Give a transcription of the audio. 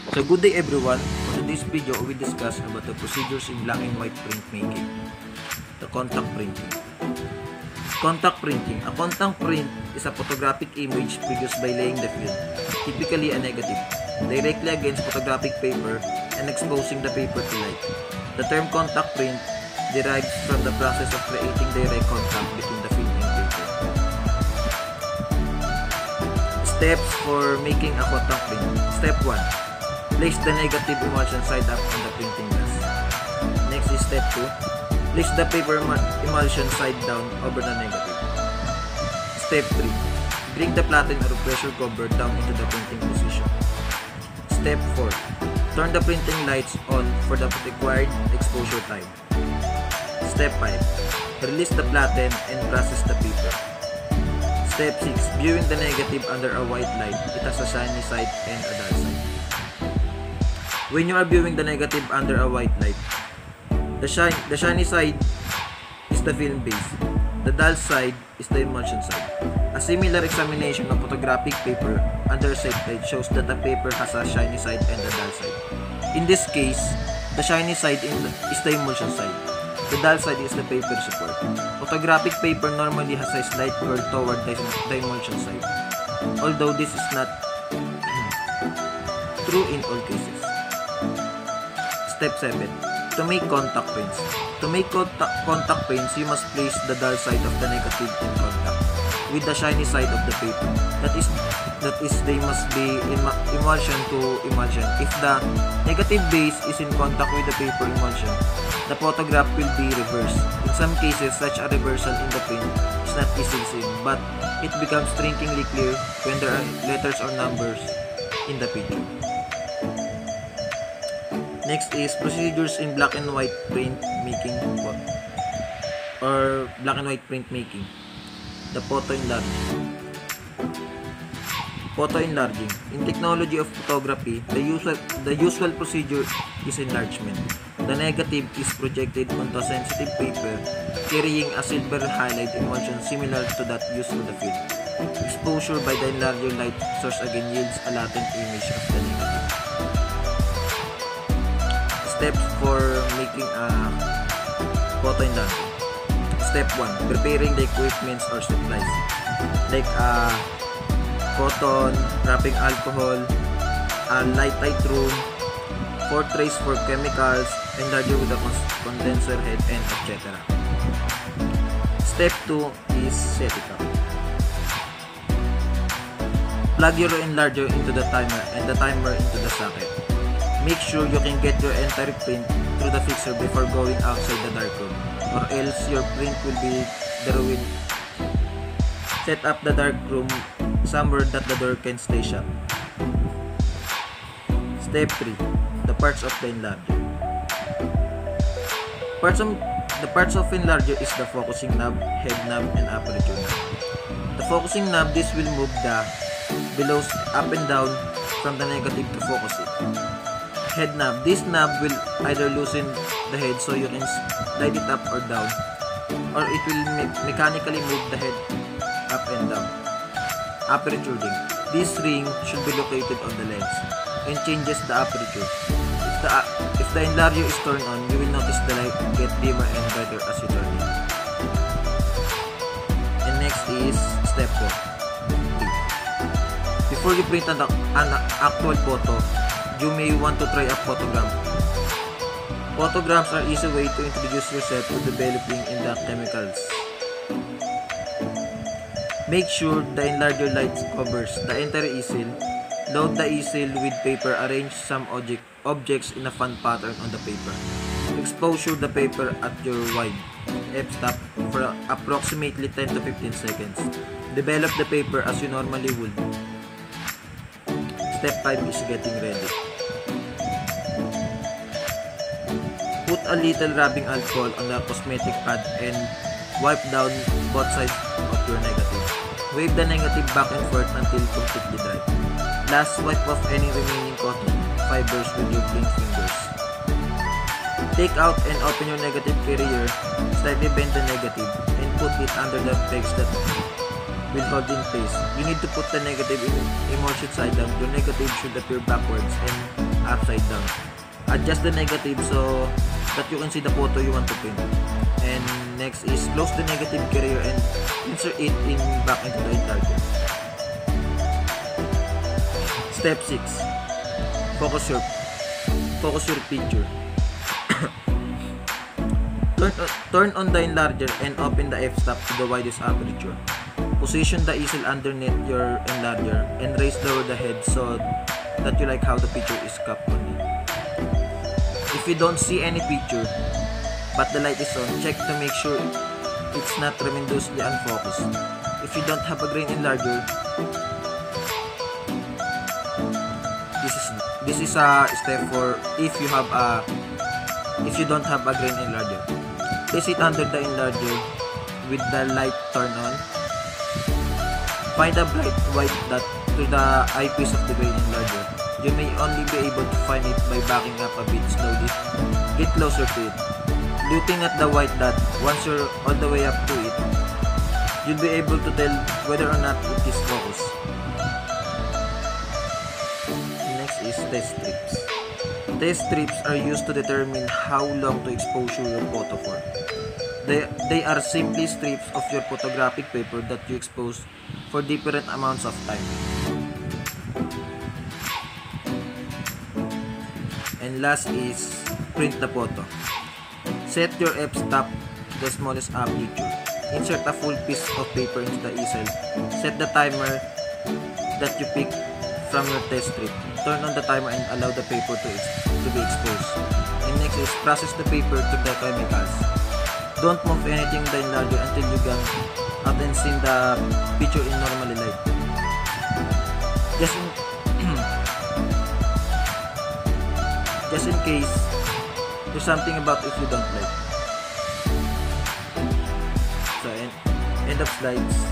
So good day everyone. For today's video, we will discuss about the procedures in black and white printmaking. The contact printing. Contact printing. A contact print is a photographic image produced by laying the film, typically a negative, directly against photographic paper and exposing the paper to light. The term contact print derives from the process of creating direct contact between the film and paper. Steps for making a contact print. Step 1. Place the negative emulsion side up on the printing glass. Next is step 2. Place the paper emulsion side down over the negative. Step 3. Bring the platen or pressure cover down into the printing position. Step 4. Turn the printing lights on for the required exposure time. Step 5. Release the platen and process the paper. Step 6. Viewing the negative under a white light. It has a shiny side and a dull side. When you are viewing the negative under a white light, the shiny side is the film base. The dull side is the emulsion side. A similar examination of photographic paper under safe light shows that the paper has a shiny side and a dull side. In this case, the shiny side is the emulsion side. The dull side is the paper support. Photographic paper normally has a slight curl toward the emulsion side, although this is not true in all cases. Step 7. To make contact prints. To make contact prints, you must place the dull side of the negative in contact with the shiny side of the paper. That is, they must be in emulsion to emulsion. If the negative base is in contact with the paper emulsion, the photograph will be reversed. In some cases, such a reversal in the print is not easily seen, but it becomes strikingly clear when there are letters or numbers in the picture. Next is procedures in black and white printmaking or black and white printmaking. The photo enlarging. Photo enlarging. In technology of photography, the usual procedure is enlargement. The negative is projected onto sensitive paper carrying a silver highlight emulsion similar to that used for the film. Exposure by the enlarger light source again yields a latent image of the negative. Steps for making a photo enlarger. Step 1. Preparing the equipments or supplies like cotton, wrapping alcohol, a light room, 4 trays for chemicals, enlarger with a condenser head, and etc. Step 2 is setting up. Plug your enlarger into the timer and the timer into the socket. Make sure you can get your entire print through the fixer before going outside the darkroom, or else your print will be ruined. Set up the darkroom somewhere that the door can stay shut. Step 3. The parts of the enlarger. The parts of enlarger is the focusing knob, head knob, and aperture knob. The focusing knob, this will move the bellows up and down from the negative to focus it. Head knob. This knob will either loosen the head so you can slide it up or down, or it will mechanically move the head up and down. Aperture ring. This ring should be located on the lens and changes the aperture. If the enlarger is turned on, you will notice the light get dimmer and brighter as you turn it. And next is step 4. Before you print an actual photo, you may want to try a photogram. Photograms are easy way to introduce yourself to developing in the chemicals. Make sure the enlarger light covers the entire easel. Load the easel with paper. Arrange some objects in a fun pattern on the paper. Exposure the paper at your wide f-stop for approximately 10 to 15 seconds. Develop the paper as you normally would. Step 5 is getting ready. Put a little rubbing alcohol on the cosmetic pad and wipe down both sides of your negative. Wave the negative back and forth until completely dry. Last, wipe off any remaining cotton fibers with your clean fingers. Take out and open your negative carrier, slightly bend the negative, and put it under the pegs that will hold in place. You need to put the negative emulsion side down. Your negative should appear backwards and upside down. Adjust the negative so that you can see the photo you want to print. And next is close the negative carrier and insert it back into the Enlarger. Step 6. Focus your picture. Turn on the Enlarger and open the f-stop to the widest aperture. Position the easel underneath your Enlarger and raise lower the head so that you like how the picture is capped on it. If you don't see any picture but the light is on, check to make sure it's not tremendously unfocused. If you don't have a grain Enlarger, this is a step for if you don't have a grain Enlarger. Place it under the Enlarger with the light turned on. Find a bright white dot to the eyepiece of the grain Enlarger. You may only be able to find it by backing up a bit slowly. Get closer to it. Looking at the white dot, once you're all the way up to it, you'll be able to tell whether or not it is focused. Next is test strips. Test strips are used to determine how long to expose your photo for. They are simply strips of your photographic paper that you expose for different amounts of time. And last is print the photo. Set your f-stop to the smallest aperture. Insert a full piece of paper into the easel. Set the timer that you pick from your test strip. Turn on the timer and allow the paper to be exposed. And next is process the paper to the chemicals. Don't move anything in the Enlarger until you can out and see the picture in normal light. Just in case there's something about if you don't like. So end of slides.